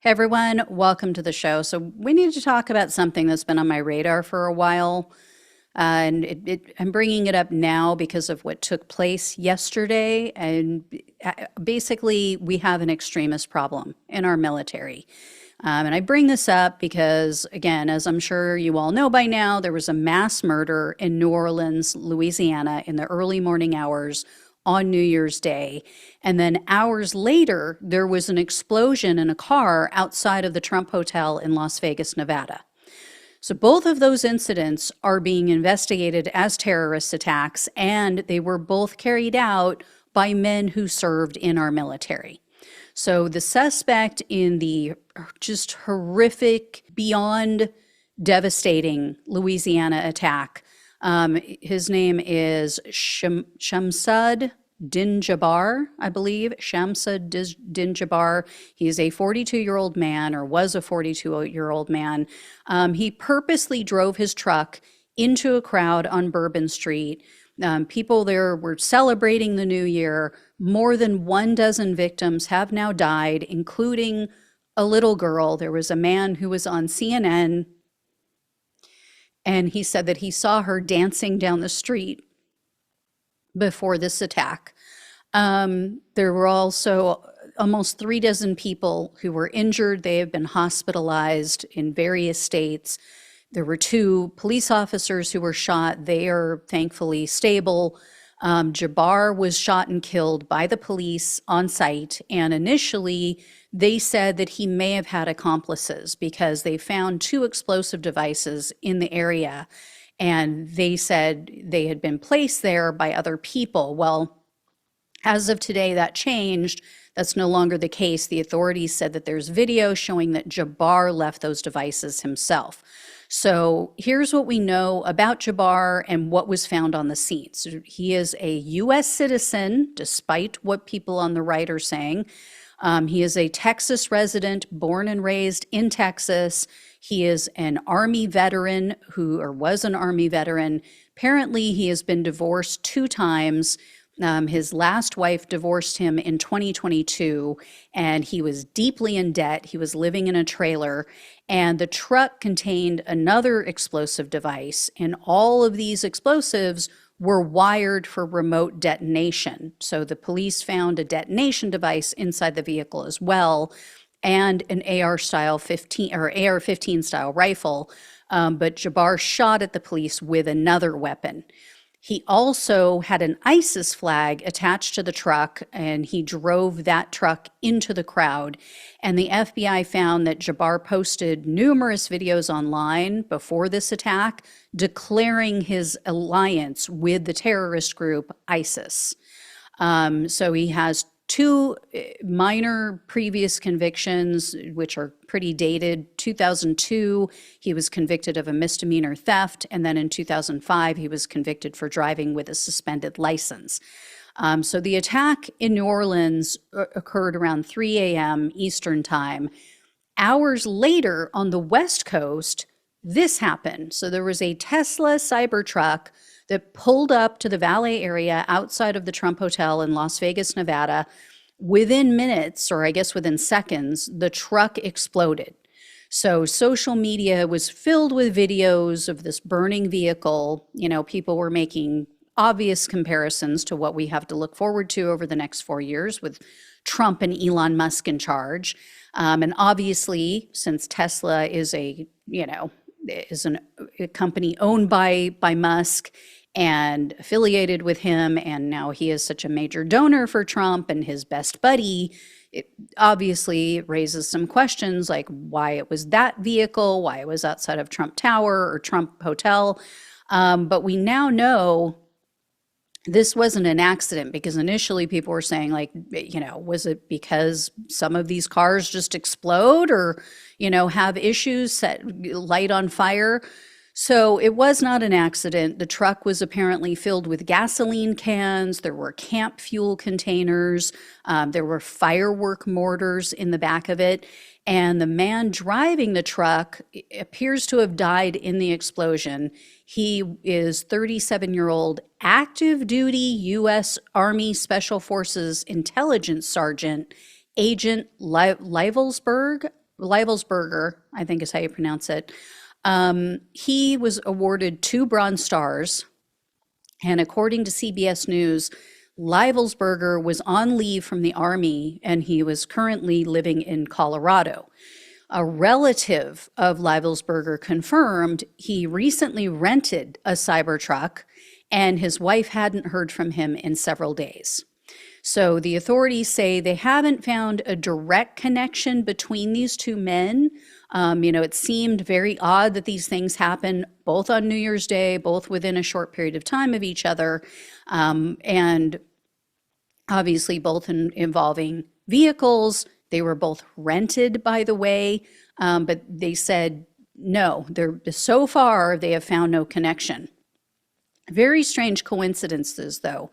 Hey everyone, welcome to the show. So, we need to talk about something that's been on my radar for a while. I'm bringing it up now because of what took place yesterday. And basically, we have an extremist problem in our military. And I bring this up because, again, as I'm sure you all know by now, there was a mass murder in New Orleans, Louisiana, in the early morning hours on New Year's Day. And then hours later, there was an explosion in a car outside of the Trump Hotel in Las Vegas, Nevada. So both of those incidents are being investigated as terrorist attacks, and they were both carried out by men who served in our military. So the suspect in the just horrific, beyond devastating Louisiana attack, his name is Shamsud Din Jabbar, I believe. Shamsud Din Jabbar. He is a 42-year-old man, or was a 42-year-old man. He purposely drove his truck into a crowd on Bourbon Street. People there were celebrating the new year. More than 12 victims have now died, including a little girl. There was a man who was on CNN, and he said that he saw her dancing down the street before this attack. There were also almost 36 people who were injured. They have been hospitalized in various states. There were 2 police officers who were shot. They are thankfully stable. Jabbar was shot and killed by the police on site, and initially they said that he may have had accomplices because they found 2 explosive devices in the area, and they said they had been placed there by other people. Well, as of today, that changed. That's no longer the case. The authorities said that there's video showing that Jabbar left those devices himself. So here's what we know about Jabbar and what was found on the scene. So he is a U.S. citizen, despite what people on the right are saying. He is a Texas resident, born and raised in Texas. He is an Army veteran or was an Army veteran. Apparently, he has been divorced 2 times. His last wife divorced him in 2022, and he was deeply in debt. He was living in a trailer, and the truck contained another explosive device, and all of these explosives were wired for remote detonation. So the police found a detonation device inside the vehicle as well, and an AR-15 style rifle. But Jabbar shot at the police with another weapon. He also had an ISIS flag attached to the truck, and he drove that truck into the crowd. And the FBI found that Jabbar posted numerous videos online before this attack declaring his alliance with the terrorist group ISIS. So he has 2 minor previous convictions, which are pretty dated. 2002, he was convicted of a misdemeanor theft, and then in 2005, he was convicted for driving with a suspended license. So the attack in New Orleans occurred around 3 a.m. Eastern Time. Hours later, on the West Coast, this happened. So there was a Tesla Cybertruck that pulled up to the valet area outside of the Trump Hotel in Las Vegas, Nevada. Within minutes, or I guess within seconds, the truck exploded. So social media was filled with videos of this burning vehicle. You know, people were making obvious comparisons to what we have to look forward to over the next 4 years with Trump and Elon Musk in charge. And obviously, since Tesla is a company owned by Musk and affiliated with him, and now he is such a major donor for Trump and his best buddy, it obviously raises some questions like why it was that vehicle, why it was outside of Trump Tower or Trump Hotel. But we now know this wasn't an accident, because initially people were saying, like, was it because some of these cars just explode or, have issues, set light on fire? So it was not an accident. The truck was apparently filled with gasoline cans. There were camp fuel containers. There were firework mortars in the back of it. And the man driving the truck appears to have died in the explosion. He is 37-year-old active duty U.S. Army Special Forces intelligence sergeant, Agent Livelsberg, Leibelsberger, I think is how you pronounce it. He was awarded 2 Bronze Stars, and according to CBS News, Leibelsberger was on leave from the Army and he was currently living in Colorado. A relative of Leibelsberger confirmed he recently rented a Cybertruck and his wife hadn't heard from him in several days. So the authorities say they haven't found a direct connection between these 2 men. It seemed very odd that these things happen both on New Year's Day, both within a short period of time of each other, and obviously both involving vehicles. They were both rented, by the way, but they said no, so far they have found no connection. Very strange coincidences, though.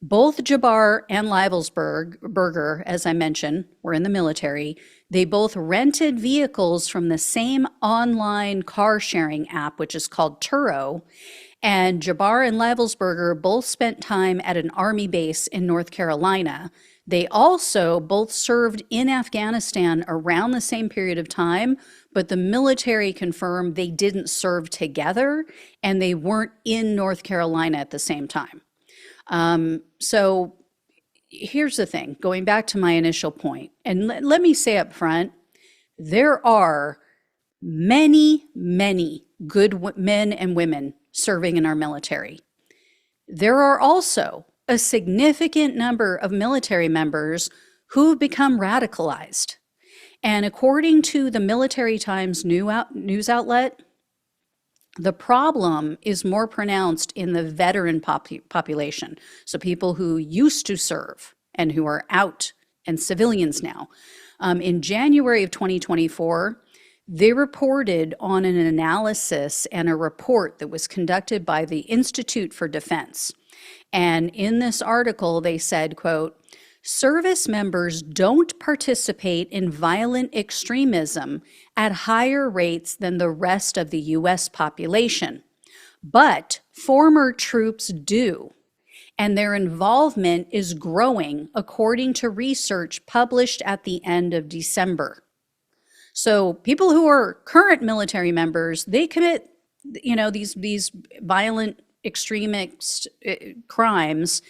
Both Jabbar and Leibelsberger, as I mentioned, were in the military. They both rented vehicles from the same online car sharing app, which is called Turo. And Jabbar and Leibelsberger both spent time at an army base in North Carolina. They also both served in Afghanistan around the same period of time, but the military confirmed they didn't serve together and they weren't in North Carolina at the same time. So here's the thing, going back to my initial point, and let me say up front, there are many, many good men and women serving in our military. There are also a significant number of military members who've become radicalized. And according to the Military Times news outlet, the problem is more pronounced in the veteran population, so people who used to serve and who are out and civilians now. In January of 2024, they reported on an analysis and a report that was conducted by the Institute for Defense. And in this article, they said, quote, "Service members don't participate in violent extremism at higher rates than the rest of the U.S. population, but former troops do, and their involvement is growing according to research published at the end of December." So people who are current military members, they commit, these violent extremist crimes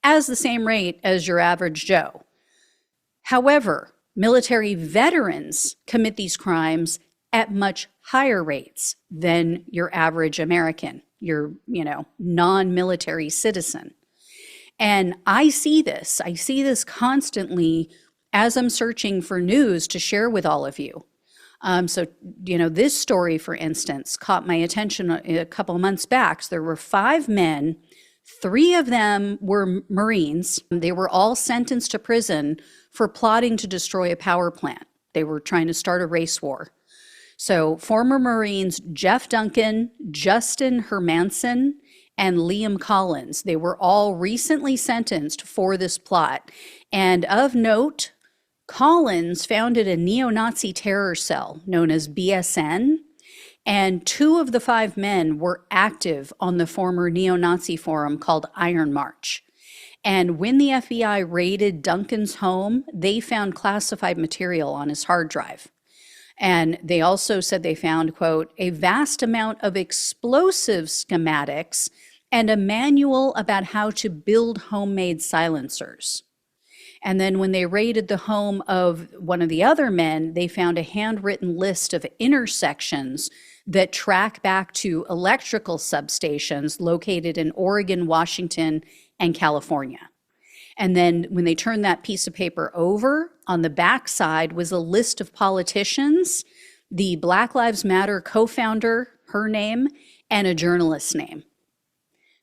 as the same rate as your average Joe. However, military veterans commit these crimes at much higher rates than your average American, your, non-military citizen. And I see this constantly as I'm searching for news to share with all of you. This story, for instance, caught my attention a couple months back. So there were 5 men, 3 of them were Marines. They were all sentenced to prison for plotting to destroy a power plant. They were trying to start a race war. So former Marines Jeff Duncan, Justin Hermanson, and Liam Collins, they were all recently sentenced for this plot. And of note, Collins founded a neo-Nazi terror cell known as BSN, and 2 of the 5 men were active on the former neo-Nazi forum called Iron March. And when the FBI raided Duncan's home, they found classified material on his hard drive. And they also said they found, quote, "a vast amount of explosive schematics and a manual about how to build homemade silencers." And then when they raided the home of one of the other men, they found a handwritten list of intersections that track back to electrical substations located in Oregon, Washington, and California. And then when they turned that piece of paper over, on the backside was a list of politicians, the Black Lives Matter co-founder, her name, and a journalist's name.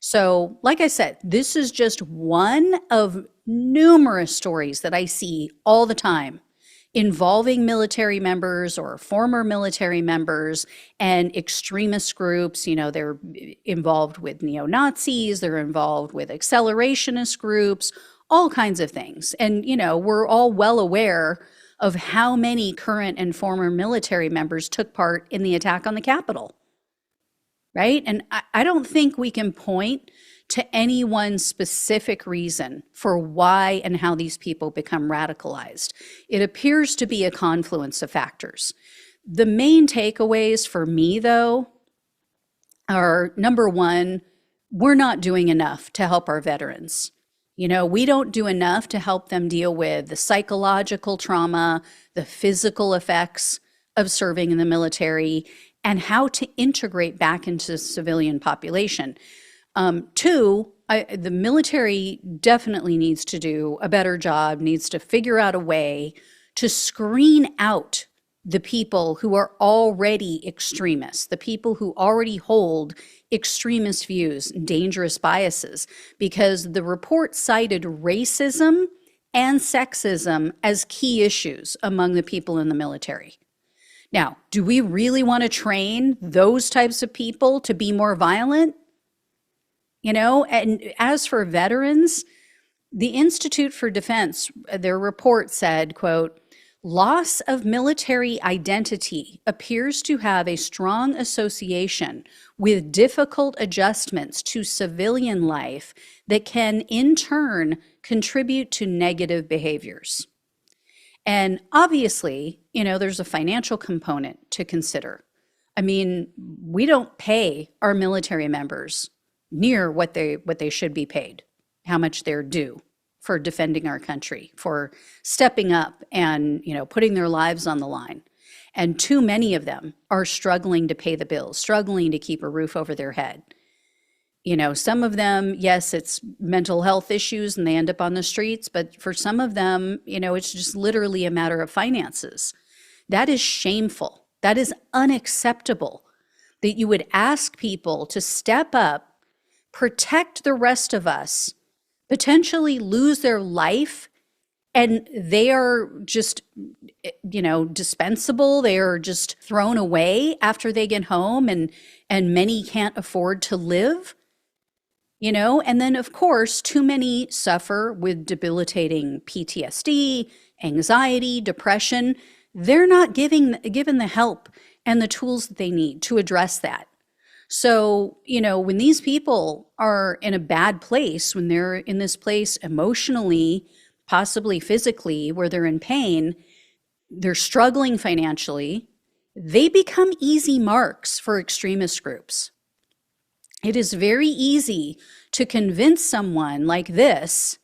So, like I said, this is just one of numerous stories that I see all the time involving military members or former military members and extremist groups. They're involved with neo-Nazis, they're involved with accelerationist groups, all kinds of things. And, we're all well aware of how many current and former military members took part in the attack on the Capitol. Right? And I don't think we can point to any one specific reason for why and how these people become radicalized. It appears to be a confluence of factors. The main takeaways for me, though, are number one, we're not doing enough to help our veterans. We don't do enough to help them deal with the psychological trauma, the physical effects of serving in the military, and how to integrate back into the civilian population. Two, the military definitely needs to do a better job, needs to figure out a way to screen out the people who are already extremists, the people who already hold extremist views, dangerous biases, because the report cited racism and sexism as key issues among the people in the military. Now, do we really want to train those types of people to be more violent? And as for veterans, the Institute for Defense, their report said, quote, loss of military identity appears to have a strong association with difficult adjustments to civilian life that can in turn contribute to negative behaviors. And obviously, there's a financial component to consider. I mean, we don't pay our military members near what they should be paid, how much they're due for defending our country, for stepping up and, putting their lives on the line. And too many of them are struggling to pay the bills, struggling to keep a roof over their head. Some of them, yes, it's mental health issues and they end up on the streets, but for some of them, it's just literally a matter of finances. That is shameful. That is unacceptable that you would ask people to step up, protect the rest of us, potentially lose their life, and they are just, dispensable. They are just thrown away after they get home, and many can't afford to live. And then of course, too many suffer with debilitating PTSD, anxiety, depression. They're not given the help and the tools that they need to address that. So, when these people are in a bad place, when they're in this place emotionally, possibly physically, where they're in pain, they're struggling financially, they become easy marks for extremist groups. It is very easy to convince someone like this,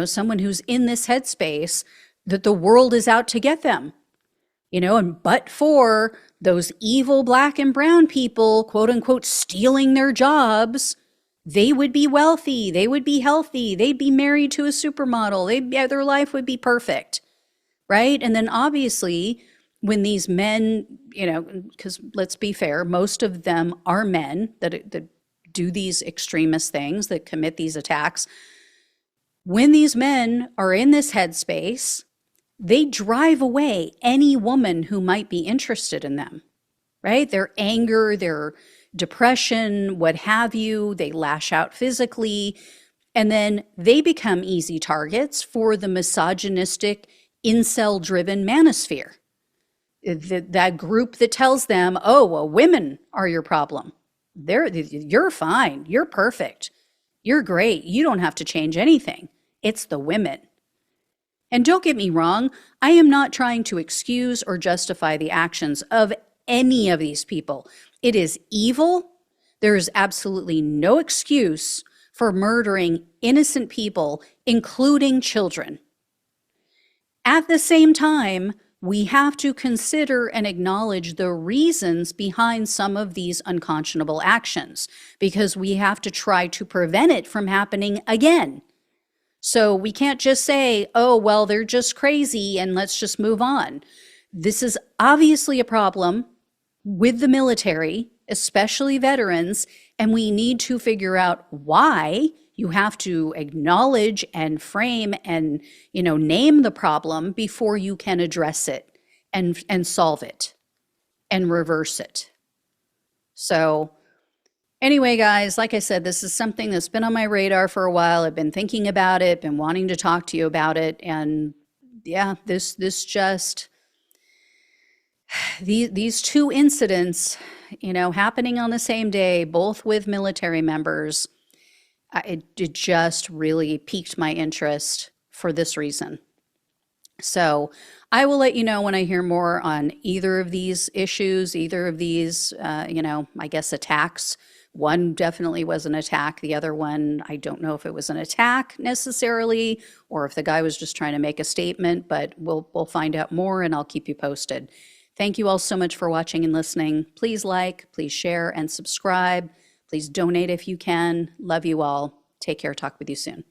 someone who's in this headspace, that the world is out to get them. But for those evil black and brown people, quote unquote, stealing their jobs, they would be wealthy, they would be healthy, they'd be married to a supermodel, their life would be perfect, right? And then obviously, when these men, because let's be fair, most of them are men that do these extremist things, that commit these attacks. When these men are in this headspace, they drive away any woman who might be interested in them, right? Their anger, their depression, what have you, they lash out physically, and then they become easy targets for the misogynistic, incel-driven manosphere. That group that tells them, oh, well, women are your problem. You're fine, you're perfect, you're great, you don't have to change anything. It's the women. And don't get me wrong, I am not trying to excuse or justify the actions of any of these people. It is evil. There is absolutely no excuse for murdering innocent people, including children. At the same time, we have to consider and acknowledge the reasons behind some of these unconscionable actions, because we have to try to prevent it from happening again. So we can't just say, oh, well, they're just crazy and let's just move on. This is obviously a problem with the military, especially veterans, and we need to figure out why. You have to acknowledge and frame and, name the problem before you can address it and solve it and reverse it. So anyway, guys, like I said, this is something that's been on my radar for a while. I've been thinking about it, been wanting to talk to you about it. And yeah, this just, these two incidents, happening on the same day, both with military members, it just really piqued my interest for this reason. So I will let you know when I hear more on either of these issues, either of these, I guess attacks. One definitely was an attack. The other one, I don't know if it was an attack necessarily, or if the guy was just trying to make a statement, but we'll find out more and I'll keep you posted. Thank you all so much for watching and listening. Please like, please share and subscribe. Please donate if you can. Love you all. Take care. Talk with you soon.